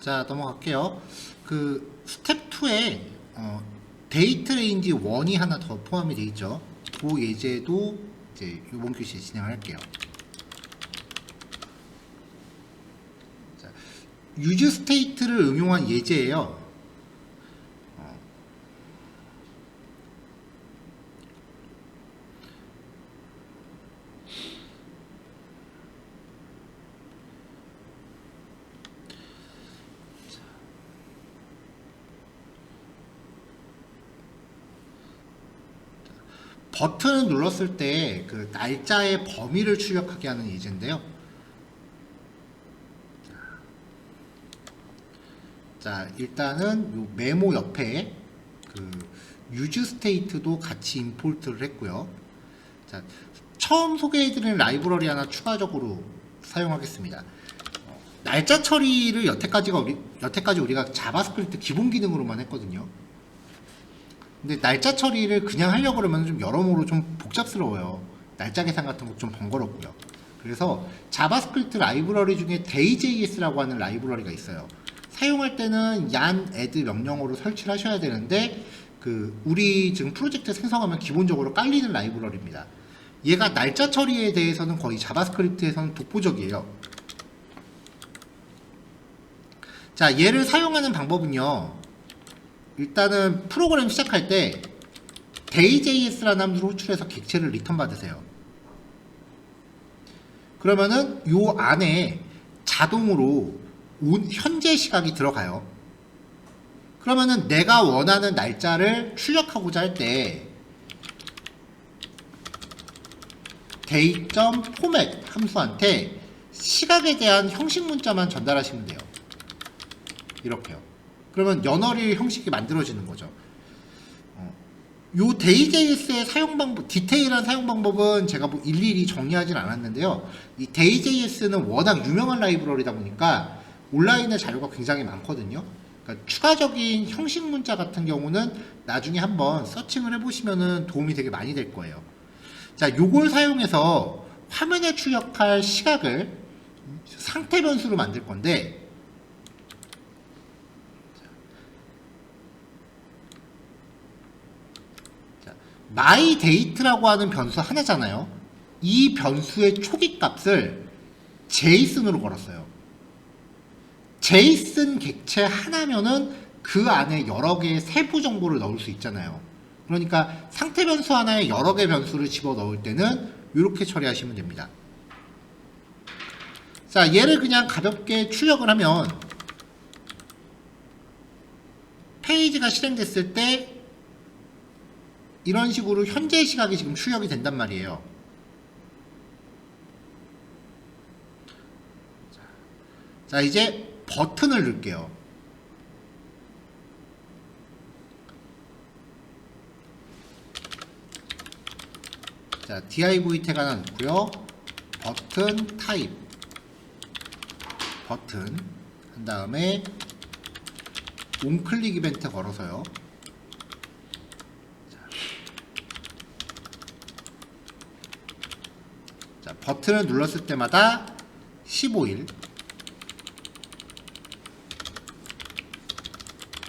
자, 넘어갈게요. 그 스텝 2에 데이트 레인지 1이 하나 더 포함이 되어 있죠. 그 예제도 이제 이번 교시에 진행할게요. 자, 유즈 스테이트를 응용한 예제예요. 버튼을 눌렀을 때 그 날짜의 범위를 출력하게 하는 예제인데요. 자, 일단은 요 메모 옆에 그 유즈 스테이트도 같이 임포트를 했고요. 자, 처음 소개해드린 라이브러리 하나 추가적으로 사용하겠습니다. 날짜 처리를 여태까지 우리가 자바스크립트 기본 기능으로만 했거든요. 근데 날짜 처리를 그냥 하려고 그러면 좀 여러모로 좀 복잡스러워요. 날짜 계산 같은 거 좀 번거롭고요. 그래서 자바스크립트 라이브러리 중에 day.js라고 하는 라이브러리가 있어요. 사용할 때는 yan add 명령어로 설치를 하셔야 되는데 우리 지금 프로젝트 생성하면 기본적으로 깔리는 라이브러리입니다. 얘가 날짜 처리에 대해서는 거의 자바스크립트에서는 독보적이에요. 자, 얘를 사용하는 방법은요. 일단은 프로그램 시작할 때 day.js라는 함수를 호출해서 객체를 리턴 받으세요. 그러면은 요 안에 자동으로 현재 시각이 들어가요. 그러면은 내가 원하는 날짜를 출력하고자 할 때 day.format 함수한테 시각에 대한 형식 문자만 전달하시면 돼요. 이렇게요. 그러면 연어릴 형식이 만들어지는 거죠. 요 day.js의 사용 방법, 디테일한 사용 방법은 제가 뭐 일일이 정리하진 않았는데요. 이 day.js는 워낙 유명한 라이브러리다 보니까 온라인에 자료가 굉장히 많거든요. 그러니까 추가적인 형식 문자 같은 경우는 나중에 한번 서칭을 해보시면은 도움이 되게 많이 될 거예요. 자, 요걸 사용해서 화면에 출력할 시각을 상태 변수로 만들 건데, myDate라고 하는 변수 하나잖아요. 이 변수의 초기 값을 JSON으로 걸었어요. JSON 객체 하나면은 그 안에 여러 개의 세부 정보를 넣을 수 있잖아요. 그러니까 상태 변수 하나에 여러 개 변수를 집어 넣을 때는 이렇게 처리하시면 됩니다. 자, 얘를 그냥 가볍게 출력을 하면 페이지가 실행됐을 때 이런 식으로 현재 시각이 지금 출력이 된단 말이에요. 자, 이제 버튼을 넣을게요. 자, div 태그 하나 넣고요. 버튼 타입 버튼 한 다음에 온클릭 이벤트 걸어서요. 자, 버튼을 눌렀을 때마다 15일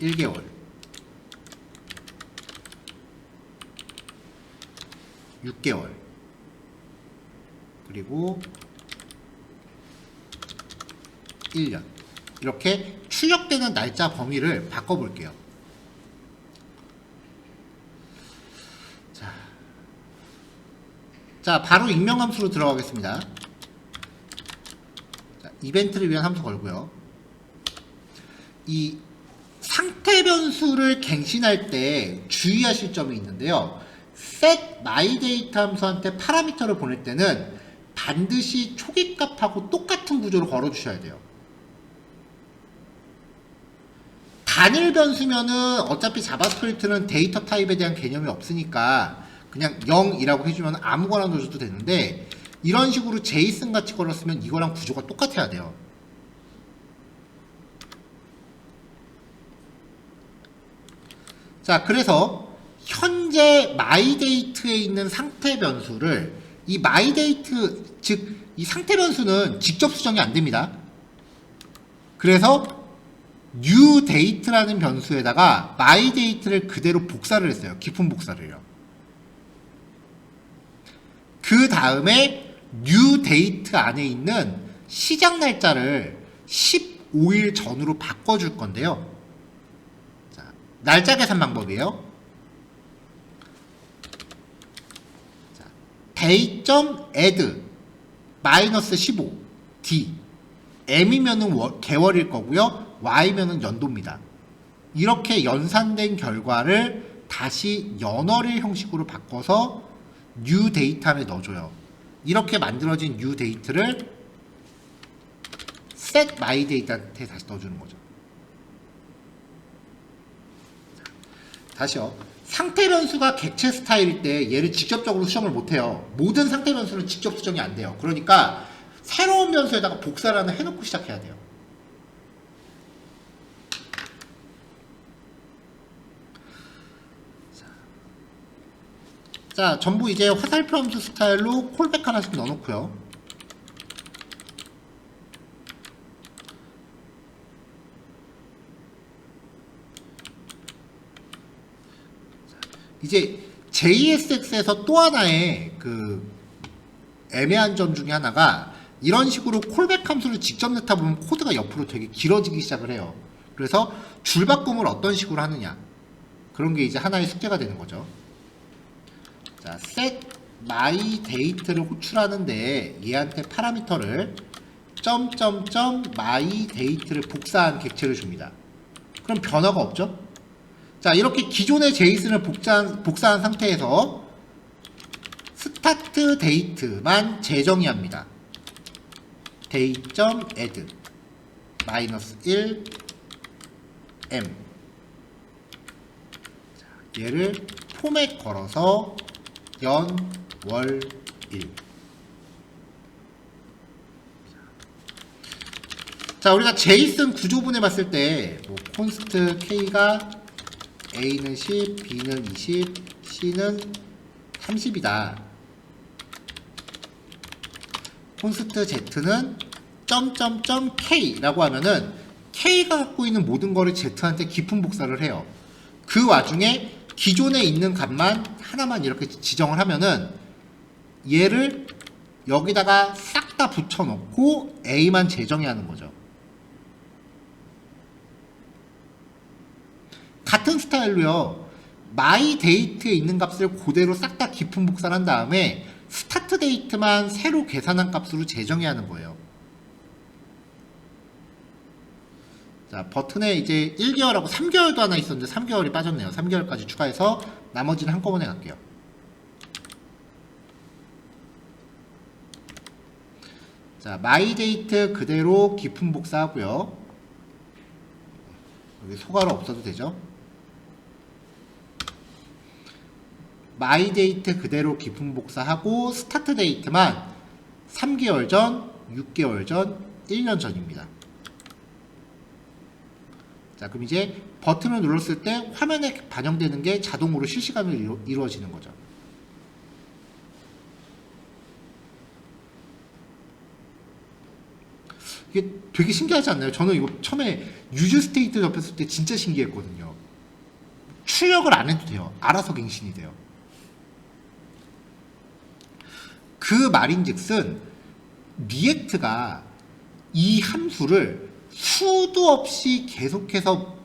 1개월 6개월 그리고 1년 이렇게 출력되는 날짜 범위를 바꿔볼게요. 자, 바로 익명함수로 들어가겠습니다. 자, 이벤트를 위한 함수 걸고요. 이 상태 변수를 갱신할 때 주의하실 점이 있는데요. set myDate 함수한테 파라미터를 보낼 때는 반드시 초기값하고 똑같은 구조로 걸어주셔야 돼요. 단일 변수면은 어차피 자바스크립트는 데이터 타입에 대한 개념이 없으니까 그냥 0이라고 해주면 아무거나 넣어줘도 되는데 이런 식으로 JSON 같이 걸었으면 이거랑 구조가 똑같아야 돼요. 자, 그래서 현재 myDate에 있는 상태 변수를 이 myDate, 즉 이 상태 변수는 직접 수정이 안 됩니다. 그래서 new date라는 변수에다가 my date를 그대로 복사를 했어요. 깊은 복사를요. 그 다음에 new date 안에 있는 시작 날짜를 15일 전으로 바꿔줄 건데요. 자, 날짜 계산 방법이에요. 자, date.add 마이너스 15 d m이면은 개월일 거고요. y면은 연도입니다. 이렇게 연산된 결과를 다시 연월일 형식으로 바꿔서 new date 안에 넣어줘요. 이렇게 만들어진 new date를 set my date한테 다시 넣어주는 거죠. 다시요. 상태 변수가 객체 스타일일 때 얘를 직접적으로 수정을 못해요. 모든 상태 변수는 직접 수정이 안 돼요. 그러니까 새로운 변수에다가 복사를 하나 해놓고 시작해야 돼요. 자, 전부 이제 화살표 함수 스타일로 콜백 하나씩 넣어놓고요. 이제 JSX에서 또 하나의 그 애매한 점 중에 하나가 이런 식으로 콜백 함수를 직접 넣다 보면 코드가 옆으로 되게 길어지기 시작을 해요. 그래서 줄바꿈을 어떤 식으로 하느냐, 그런 게 이제 하나의 숙제가 되는 거죠. 자, set my date를 호출하는데 얘한테 파라미터를 my date를 복사한 객체를 줍니다. 그럼 변화가 없죠? 자, 이렇게 기존의 제이슨을 복사한 상태에서 start date만 재정의 합니다. date.add -1 m. 자, 얘를 포맷 걸어서 연, 월, 일. 자, 우리가 제이슨 구조분해 봤을 때 뭐 const k가 a는 10, b는 20, c는 30이다. const z는 .k라고 하면은 k가 갖고 있는 모든 거를 z한테 깊은 복사를 해요. 그 와중에 기존에 있는 값만 하나만 이렇게 지정을 하면은 얘를 여기다가 싹 다 붙여놓고 a만 재정해야 하는 거죠. 같은 스타일로요, my date에 있는 값을 그대로 싹 다 깊은 복사를 한 다음에 start date만 새로 계산한 값으로 재정해야 하는 거예요. 자, 버튼에 이제 1개월하고 3개월도 하나 있었는데 3개월이 빠졌네요. 3개월까지 추가해서 나머지는 한꺼번에 갈게요. 자, my date 그대로 깊은 복사하고요. 여기 소괄호 없어도 되죠. my date 그대로 깊은 복사하고 start date만 3개월 전, 6개월 전, 1년 전입니다. 자, 그럼 이제 버튼을 눌렀을 때 화면에 반영되는 게 자동으로 실시간으로 이루어지는 거죠. 이게 되게 신기하지 않나요? 저는 이거 처음에 유즈 스테이트 접했을 때 진짜 신기했거든요. 출력을 안 해도 돼요. 알아서 갱신이 돼요. 그 말인즉슨 리액트가 이 함수를 수도 없이 계속해서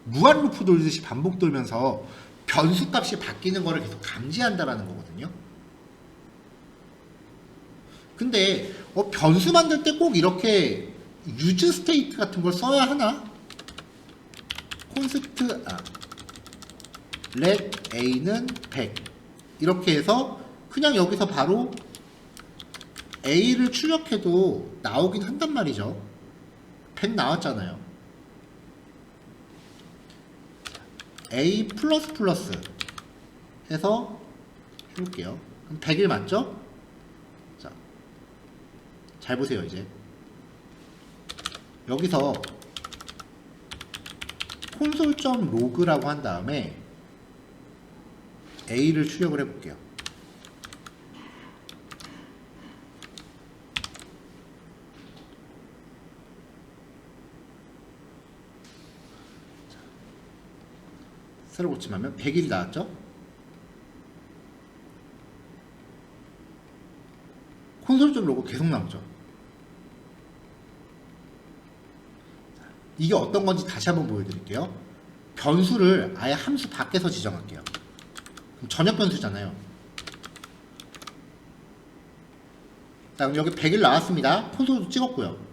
무한 루프 돌듯이 반복 돌면서 변수 값이 바뀌는 거를 계속 감지한다라는 거거든요. 근데 변수 만들 때 꼭 이렇게 use state 같은 걸 써야 하나? const let a는 100 이렇게 해서 그냥 여기서 바로 a를 출력해도 나오긴 한단 말이죠. 100 나왔잖아요. a 해서 해볼게요. 그럼 100일 맞죠? 자, 잘 보세요. 이제 여기서 console.log라고 한 다음에 a를 출력을 해볼게요. 셀을 고침하면 100일이 나왔죠? 콘솔 로고 계속 나오죠. 이게 어떤 건지 다시 한번 보여드릴게요. 변수를 아예 함수 밖에서 지정할게요. 그럼 전역 변수잖아요. 자, 그럼 여기 100일 나왔습니다. 콘솔도 찍었고요.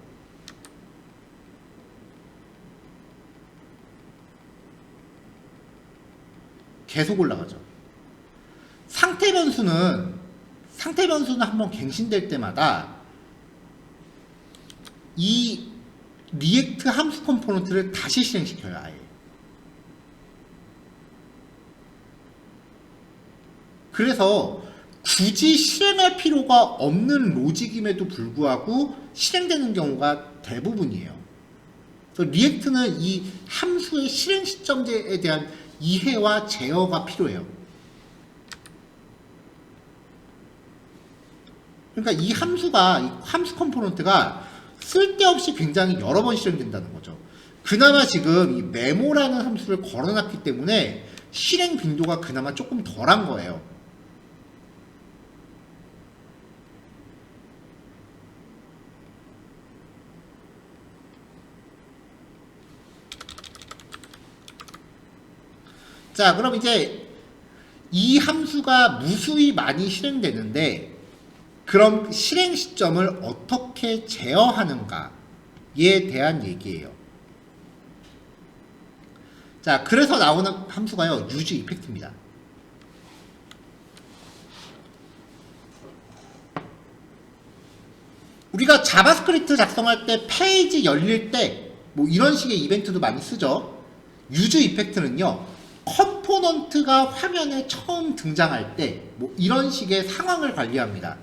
계속 올라가죠. 상태 변수는 한번 갱신될 때마다 이 리액트 함수 컴포넌트를 다시 실행시켜요. 아예. 그래서 굳이 실행할 필요가 없는 로직임에도 불구하고 실행되는 경우가 대부분이에요. 그래서 리액트는 이 함수의 실행 시점제에 대한 이해와 제어가 필요해요. 그러니까 이 함수 컴포넌트가 쓸데없이 굉장히 여러 번 실행된다는 거죠. 그나마 지금 이 메모라는 함수를 걸어놨기 때문에 실행 빈도가 그나마 조금 덜한 거예요. 자, 그럼 이제 이 함수가 무수히 많이 실행되는데 그럼 실행 시점을 어떻게 제어하는가에 대한 얘기예요. 자, 그래서 나오는 함수가요, use 이펙트입니다. 우리가 자바스크립트 작성할 때 페이지 열릴 때 뭐 이런 식의 이벤트도 많이 쓰죠. use 이펙트는요, 컴포넌트가 화면에 처음 등장할 때 뭐 이런 식의 상황을 관리합니다.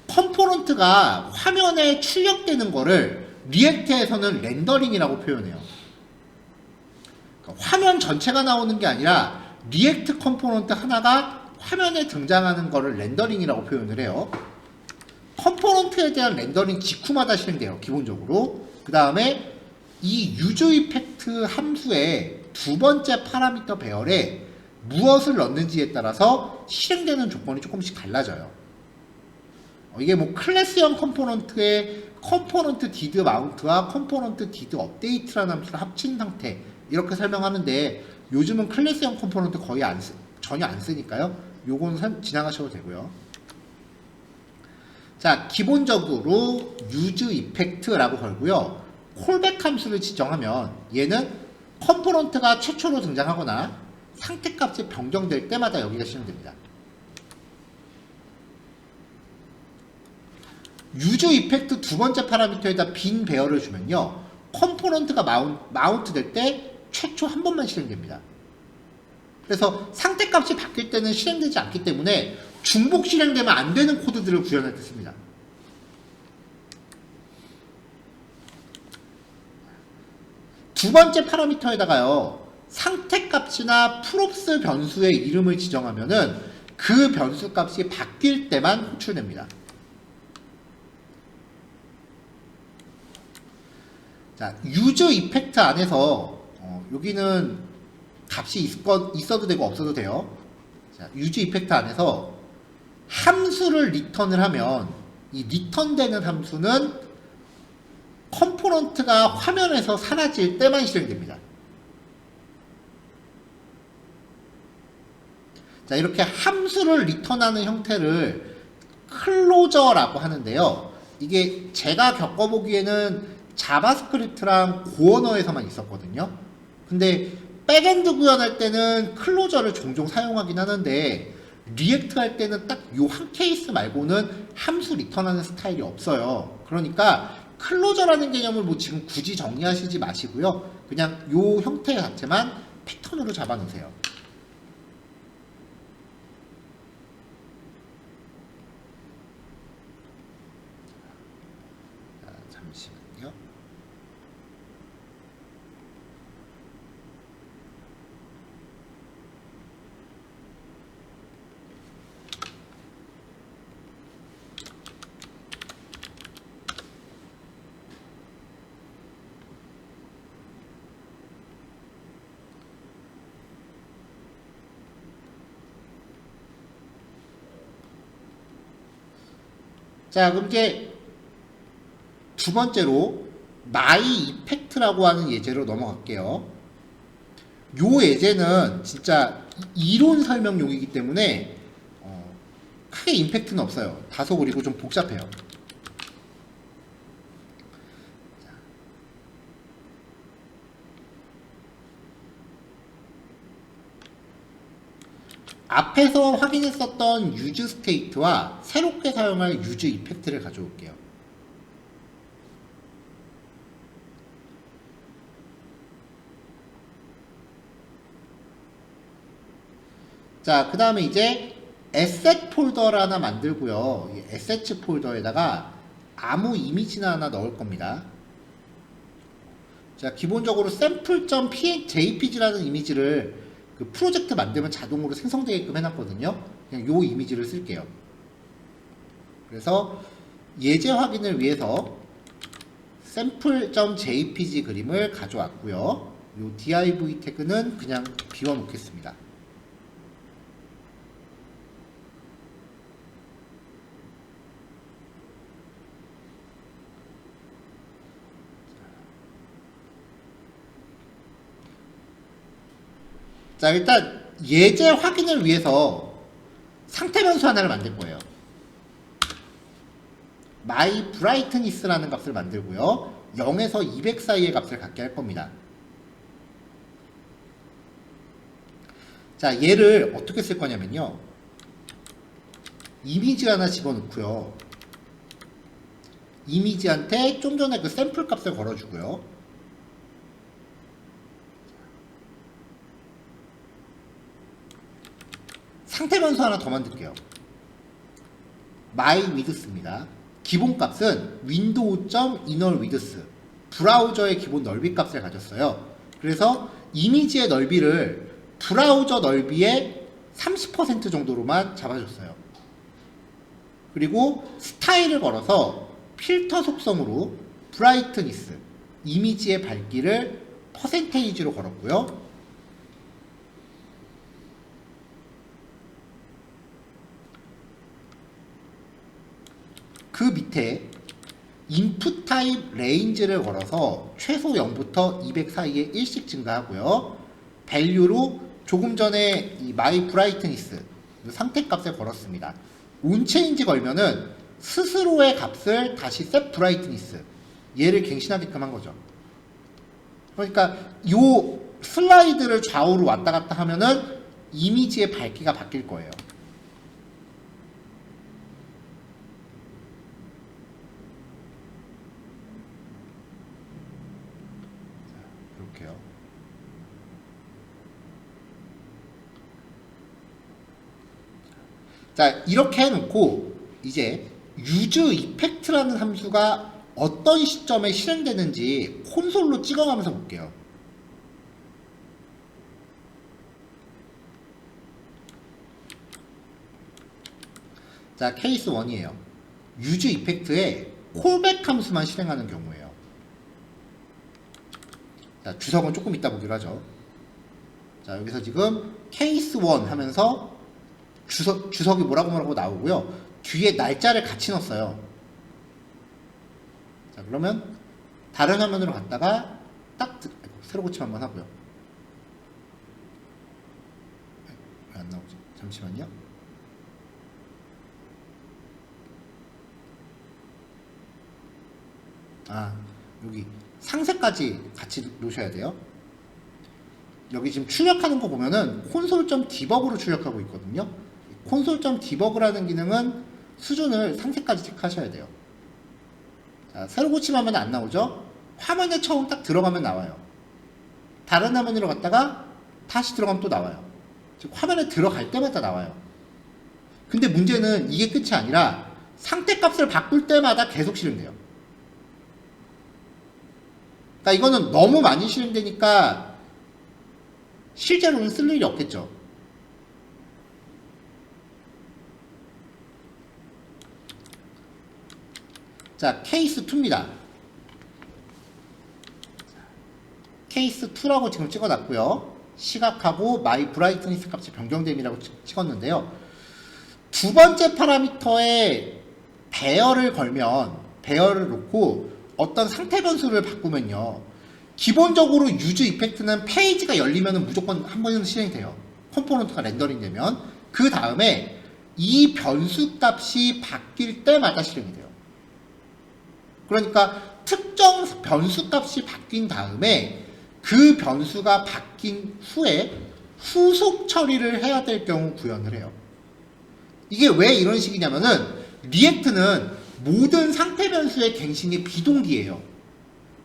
컴포넌트가 화면에 출력되는 거를 리액트에서는 렌더링이라고 표현해요. 그러니까 화면 전체가 나오는 게 아니라 리액트 컴포넌트 하나가 화면에 등장하는 거를 렌더링이라고 표현을 해요. 컴포넌트에 대한 렌더링 직후마다 실행돼요. 기본적으로. 그 다음에 이 use 이펙트 함수의 두 번째 파라미터 배열에 무엇을 넣는지에 따라서 실행되는 조건이 조금씩 달라져요. 이게 뭐 클래스형 컴포넌트의 컴포넌트 디드 마운트와 컴포넌트 디드 업데이트라는 함수를 합친 상태, 이렇게 설명하는데 요즘은 클래스형 컴포넌트 거의 전혀 안 쓰니까요. 요건 지나가셔도 되고요. 자, 기본적으로 use 이펙트라고 걸고요. 콜백 함수를 지정하면 얘는 컴포넌트가 최초로 등장하거나 상태값이 변경될 때마다 여기가 실행됩니다. use 이펙트 두 번째 파라미터에다 빈 배열을 주면요, 컴포넌트가 마운트 될 때 최초 한 번만 실행됩니다. 그래서 상태값이 바뀔 때는 실행되지 않기 때문에 중복 실행되면 안 되는 코드들을 구현할 때 씁니다. 두 번째 파라미터에다가요, 상태값이나 프롭스 변수의 이름을 지정하면은 그 변수 값이 바뀔 때만 호출됩니다. 자, use 이펙트 안에서 여기는 값이 있어도 되고 없어도 돼요. 자, use 이펙트 안에서 함수를 리턴을 하면 이 리턴되는 함수는 컴포넌트가 화면에서 사라질 때만 실행됩니다. 자, 이렇게 함수를 리턴하는 형태를 클로저라고 하는데요. 이게 제가 겪어보기에는 자바스크립트랑 고언어에서만 있었거든요. 근데 백엔드 구현할 때는 클로저를 종종 사용하긴 하는데 리액트 할 때는 딱 요 한 케이스 말고는 함수 리턴하는 스타일이 없어요. 그러니까 클로저라는 개념을 뭐 지금 굳이 정리하시지 마시고요. 그냥 요 형태 자체만 패턴으로 잡아 놓으세요. 잠시만요. 자, 그럼 이제 두 번째로 마이 이펙트라고 하는 예제로 넘어갈게요. 요 예제는 진짜 이론 설명용이기 때문에 크게 임팩트는 없어요. 다소 그리고 좀 복잡해요. 앞에서 확인했었던 유즈 스테이트와 새롭게 사용할 유즈 이펙트를 가져올게요. 자, 그 다음에 이제 에셋 폴더를 하나 만들고요. 이 에셋 폴더에다가 아무 이미지나 하나 넣을 겁니다. 자, 기본적으로 sample.jpg라는 이미지를 그 프로젝트 만들면 자동으로 생성되게끔 해놨거든요. 그냥 요 이미지를 쓸게요. 그래서 예제 확인을 위해서 sample.jpg 그림을 가져왔고요. 요 div 태그는 그냥 비워놓겠습니다. 자, 일단 예제 확인을 위해서 상태 변수 하나를 만들 거예요. my brightness라는 값을 만들고요. 0에서 200 사이의 값을 갖게 할 겁니다. 자, 얘를 어떻게 쓸 거냐면요. 이미지 하나 집어넣고요. 이미지한테 좀 전에 그 샘플 값을 걸어주고요. 상태 변수 하나 더 만들게요. mywidth입니다. 기본 값은 window.innerwidth 브라우저의 기본 넓이 값을 가졌어요. 그래서 이미지의 넓이를 브라우저 넓이의 30% 정도로만 잡아줬어요. 그리고 스타일을 걸어서 필터 속성으로 brightness 이미지의 밝기를 퍼센테이지로 걸었고요. 그 밑에 input type range를 걸어서 최소 0부터 200 사이에 1씩 증가하고요. value로 조금 전에 이 my brightness 상태 값을 걸었습니다. onChange 걸면은 스스로의 값을 다시 set brightness 얘를 갱신하게끔 한 거죠. 그러니까 요 슬라이드를 좌우로 왔다 갔다 하면은 이미지의 밝기가 바뀔 거예요. 자, 이렇게 해놓고 이제 use effect라는 함수가 어떤 시점에 실행되는지 콘솔로 찍어가면서 볼게요. 자, 케이스 1이에요. use effect에 콜백 함수만 실행하는 경우예요. 자, 주석은 조금 이따 보기로 하죠. 자, 여기서 지금 케이스 1 하면서 주석이 뭐라고 나오고요. 뒤에 날짜를 같이 넣었어요. 자, 그러면 다른 화면으로 갔다가 딱 새로 고침 한번 하고요. 왜 안 나오지? 잠시만요. 아, 여기 상세까지 같이 놓으셔야 돼요. 여기 지금 출력하는 거 보면은 console.debug로 출력하고 있거든요. console.debug라는 기능은 수준을 상세까지 체크하셔야 돼요. 자, 새로 고침하면 안 나오죠? 화면에 처음 딱 들어가면 나와요. 다른 화면으로 갔다가 다시 들어가면 또 나와요. 즉 화면에 들어갈 때마다 나와요. 근데 문제는 이게 끝이 아니라 상태값을 바꿀 때마다 계속 실행돼요. 그러니까 이거는 너무 많이 실행되니까 실제로는 쓸 일이 없겠죠. 자, 케이스 2입니다. 케이스 2라고 지금 찍어놨고요. 시각하고 my brightness 값이 변경됨이라고 찍었는데요. 두 번째 파라미터에 배열을 걸면 배열을 놓고 어떤 상태 변수를 바꾸면요, 기본적으로 유즈 이펙트는 페이지가 열리면 무조건 한 번은 실행이 돼요. 컴포넌트가 렌더링 되면. 그 다음에 이 변수 값이 바뀔 때마다 실행이 돼요. 그러니까 특정 변수 값이 바뀐 다음에 그 변수가 바뀐 후에 후속 처리를 해야 될 경우 구현을 해요. 이게 왜 이런 식이냐면은 리액트는 모든 상태 변수의 갱신이 비동기예요.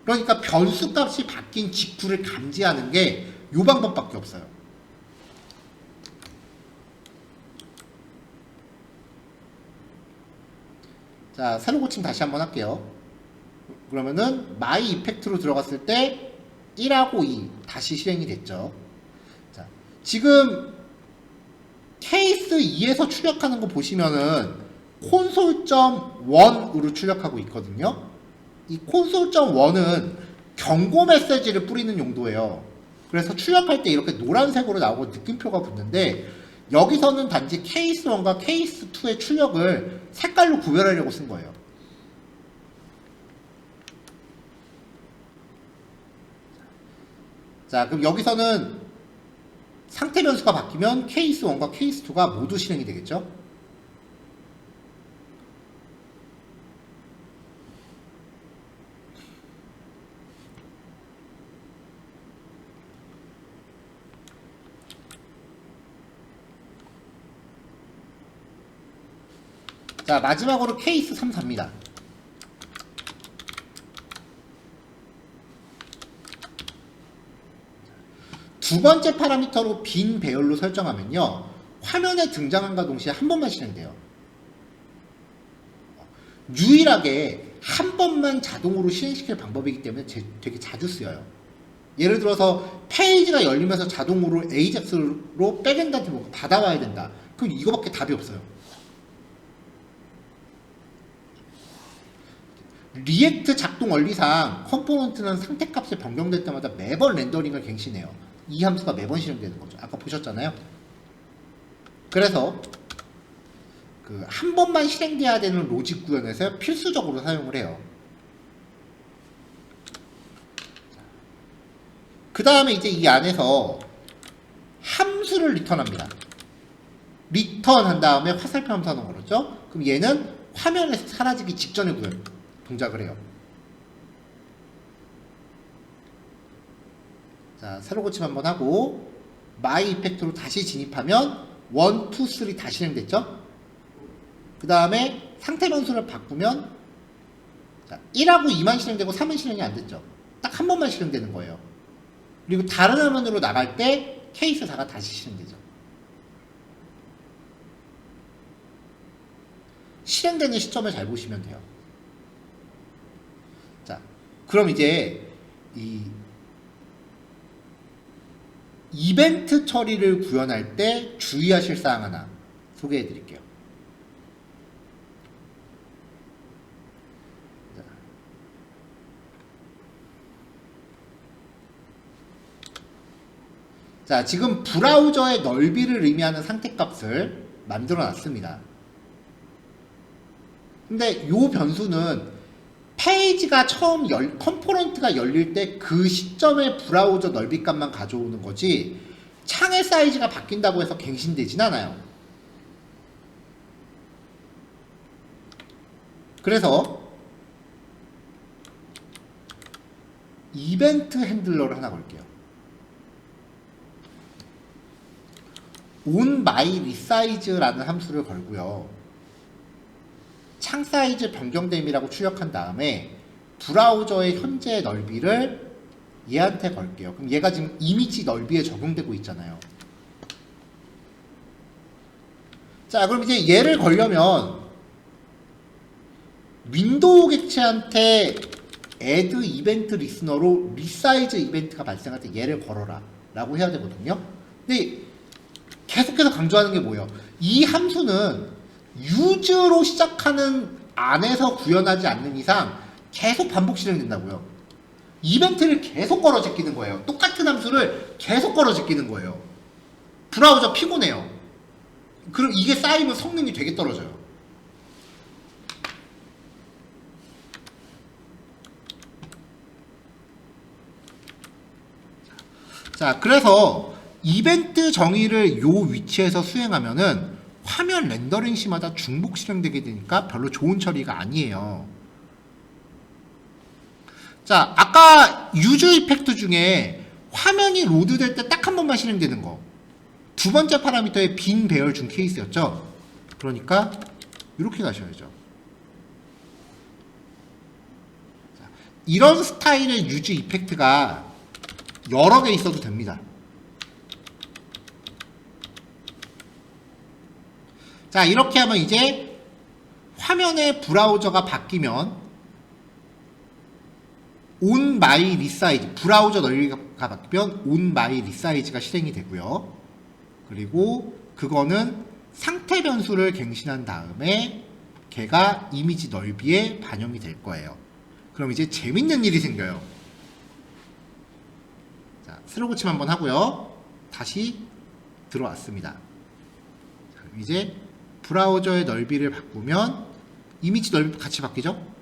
그러니까 변수 값이 바뀐 직후를 감지하는 게 이 방법밖에 없어요. 자, 새로 고침 다시 한번 할게요. 그러면은 my 이펙트로 들어갔을 때 1하고 2 다시 실행이 됐죠. 자, 지금 케이스 2에서 출력하는 거 보시면은 console.1으로 출력하고 있거든요. 이 console.1은 경고 메시지를 뿌리는 용도예요. 그래서 출력할 때 이렇게 노란색으로 나오고 느낌표가 붙는데, 여기서는 단지 케이스 1과 케이스 2의 출력을 색깔로 구별하려고 쓴 거예요. 자, 그럼 여기서는 상태 변수가 바뀌면 케이스 1과 케이스 2가 모두 실행이 되겠죠. 자, 마지막으로 케이스 3, 4입니다. 두 번째 파라미터로 빈 배열로 설정하면요, 화면에 등장함과 동시에 한 번만 실행돼요. 유일하게 한 번만 자동으로 실행시킬 방법이기 때문에 되게 자주 쓰여요. 예를 들어서 페이지가 열리면서 자동으로 AJAX로 백엔드한테 뭐 받아와야 된다. 그럼 이거밖에 답이 없어요. 리액트 작동 원리상 컴포넌트는 상태값이 변경될 때마다 매번 렌더링을 갱신해요. 이 함수가 매번 실행되는 거죠. 아까 보셨잖아요. 그래서 그 한 번만 실행돼야 되는 로직 구현에서 필수적으로 사용을 해요. 그 다음에 이제 이 안에서 함수를 리턴합니다. 리턴한 다음에 화살표 함수 하는 거죠. 그럼 얘는 화면에서 사라지기 직전에 동작을 해요. 자, 새로 고침 한번 하고 my 이펙트로 다시 진입하면 1, 2, 3 다 실행됐죠? 그 다음에 상태 변수를 바꾸면 자, 1하고 2만 실행되고 3은 실행이 안 됐죠? 딱 한 번만 실행되는 거예요. 그리고 다른 화면으로 나갈 때 케이스 4가 다시 실행되죠. 실행되는 시점을 잘 보시면 돼요. 자, 그럼 이제 이 이벤트 처리를 구현할 때 주의하실 사항 하나 소개해 드릴게요. 자, 지금 브라우저의 넓이를 의미하는 상태값을 만들어 놨습니다. 근데 이 변수는 페이지가 처음 컴포넌트가 열릴 때 그 시점의 브라우저 넓이값만 가져오는 거지 창의 사이즈가 바뀐다고 해서 갱신되진 않아요. 그래서 이벤트 핸들러를 하나 걸게요. onMyResize라는 함수를 걸고요. 창 사이즈 변경됨이라고 출력한 다음에 브라우저의 현재 넓이를 얘한테 걸게요. 그럼 얘가 지금 이미지 넓이에 적용되고 있잖아요. 자, 그럼 이제 얘를 걸려면 윈도우 객체한테 add 이벤트 리스너로 리사이즈 이벤트가 발생할 때 얘를 걸어라 라고 해야 되거든요. 근데 계속해서 강조하는 게 뭐예요? 이 함수는 use로 시작하는 안에서 구현하지 않는 이상 계속 반복 실행된다고요. 이벤트를 계속 걸어 제끼는 거예요. 똑같은 함수를 계속 걸어 제끼는 거예요. 브라우저 피곤해요. 그럼 이게 쌓이면 성능이 되게 떨어져요. 자, 그래서 이벤트 정의를 요 위치에서 수행하면은 화면 렌더링 시마다 중복 실행되게 되니까 별로 좋은 처리가 아니에요. 자, 아까 유저 이펙트 중에 화면이 로드될 때 딱 한 번만 실행되는 거. 두 번째 파라미터의 빈 배열 중 케이스였죠. 그러니까 이렇게 가셔야죠. 자, 이런 스타일의 유저 이펙트가 여러 개 있어도 됩니다. 자, 이렇게 하면 이제 화면의 브라우저가 바뀌면 on my resize, 브라우저 넓이가 바뀌면 on my resize가 실행이 되고요. 그리고 그거는 상태 변수를 갱신한 다음에 걔가 이미지 넓이에 반영이 될 거예요. 그럼 이제 재밌는 일이 생겨요. 자, 새로 고침 한번 하고요. 다시 들어왔습니다. 자, 이제 브라우저의 넓이를 바꾸면 이미지 넓이 같이 바뀌죠?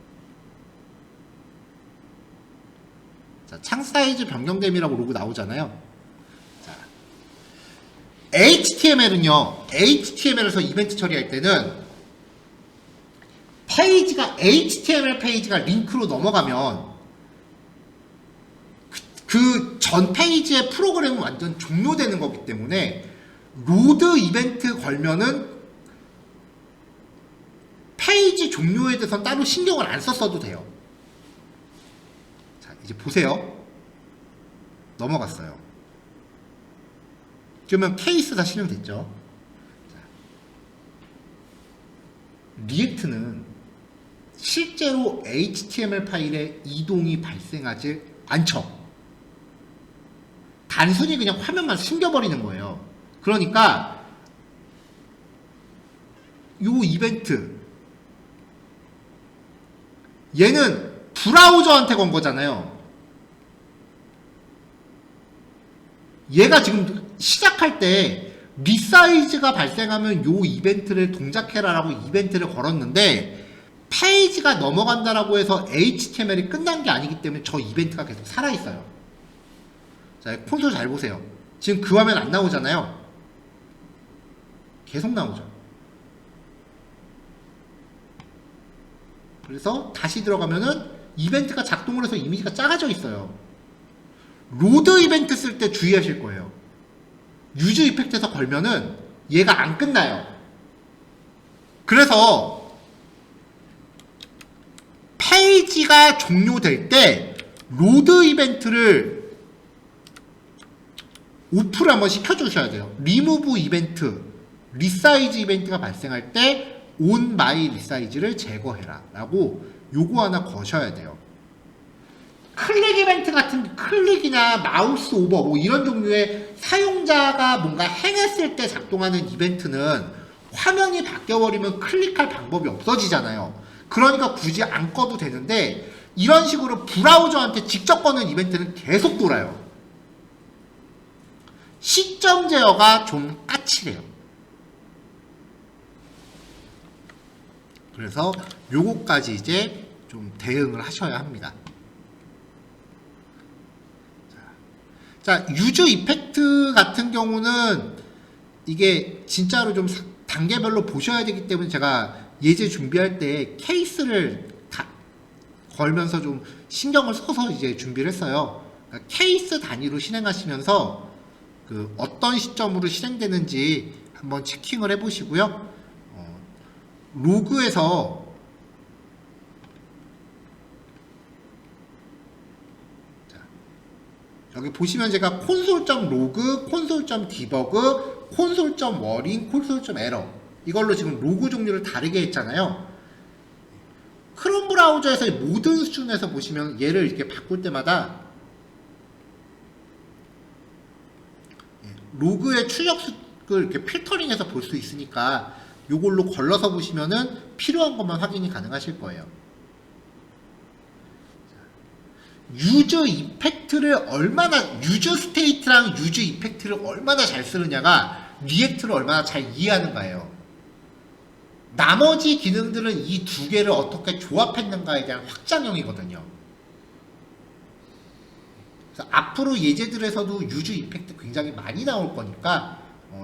자, 창 사이즈 변경됨이라고 로그 나오잖아요. 자, HTML은요, HTML에서 이벤트 처리할 때는 페이지가, HTML 페이지가 링크로 넘어가면 그 전 페이지의 프로그램은 완전 종료되는 거기 때문에 로드 이벤트 걸면은 페이지 종료에 대해서는 따로 신경을 안 썼어도 돼요. 자, 이제 보세요. 넘어갔어요. 그러면 케이스 다 실행됐죠. 자, 리액트는 실제로 HTML 파일에 이동이 발생하지 않죠. 단순히 그냥 화면만 숨겨버리는 거예요. 그러니까 요 이벤트 얘는 브라우저한테 건 거잖아요. 얘가 지금 시작할 때 리사이즈가 발생하면 요 이벤트를 동작해라라고 이벤트를 걸었는데 페이지가 넘어간다라고 해서 HTML이 끝난 게 아니기 때문에 저 이벤트가 계속 살아있어요. 자, 콘솔 잘 보세요. 지금 그 화면 안 나오잖아요. 계속 나오죠. 그래서 다시 들어가면은 이벤트가 작동을 해서 이미지가 작아져 있어요. 로드 이벤트 쓸 때 주의하실 거예요. 유저 이펙트에서 걸면은 얘가 안 끝나요. 그래서 페이지가 종료될 때 로드 이벤트를 오프를 한번 시켜주셔야 돼요. 리무브 이벤트, 리사이즈 이벤트가 발생할 때 on my resize를 제거해라 라고 요거 하나 거셔야 돼요. 클릭 이벤트 같은 클릭이나 마우스 오버 뭐 이런 종류의 사용자가 뭔가 행했을 때 작동하는 이벤트는 화면이 바뀌어버리면 클릭할 방법이 없어지잖아요. 그러니까 굳이 안 꺼도 되는데 이런 식으로 브라우저한테 직접 꺼는 이벤트는 계속 돌아요. 시점 제어가 좀 까칠해요. 그래서 요거까지 이제 좀 대응을 하셔야 합니다. 자, 유저 이펙트 같은 경우는 이게 진짜로 좀 단계별로 보셔야 되기 때문에 제가 예제 준비할 때 케이스를 다 걸면서 좀 신경을 써서 이제 준비를 했어요. 그러니까 케이스 단위로 실행하시면서 그 어떤 시점으로 실행되는지 한번 체킹을 해보시고요. 로그에서 여기 보시면 제가 콘솔.로그, 콘솔.디버그, 콘솔.워링, 콘솔.에러 이걸로 지금 로그 종류를 다르게 했잖아요. 크롬 브라우저에서의 모든 수준에서 보시면 얘를 이렇게 바꿀 때마다 로그의 출력을 이렇게 필터링해서 볼 수 있으니까 요걸로 걸러서 보시면은 필요한 것만 확인이 가능하실 거예요. 유저 이펙트를 얼마나, 유저 스테이트랑 유저 이펙트를 얼마나 잘 쓰느냐가 리액트를 얼마나 잘 이해하는가예요. 나머지 기능들은 이 두 개를 어떻게 조합했는가에 대한 확장형이거든요. 그래서 앞으로 예제들에서도 유즈 이펙트 굉장히 많이 나올 거니까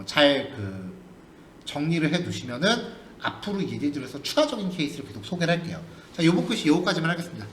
잘 정리를 해 두시면은 앞으로 예제들에서 추가적인 케이스를 계속 소개를 할게요. 자, 요번 글씨 요거까지만 하겠습니다.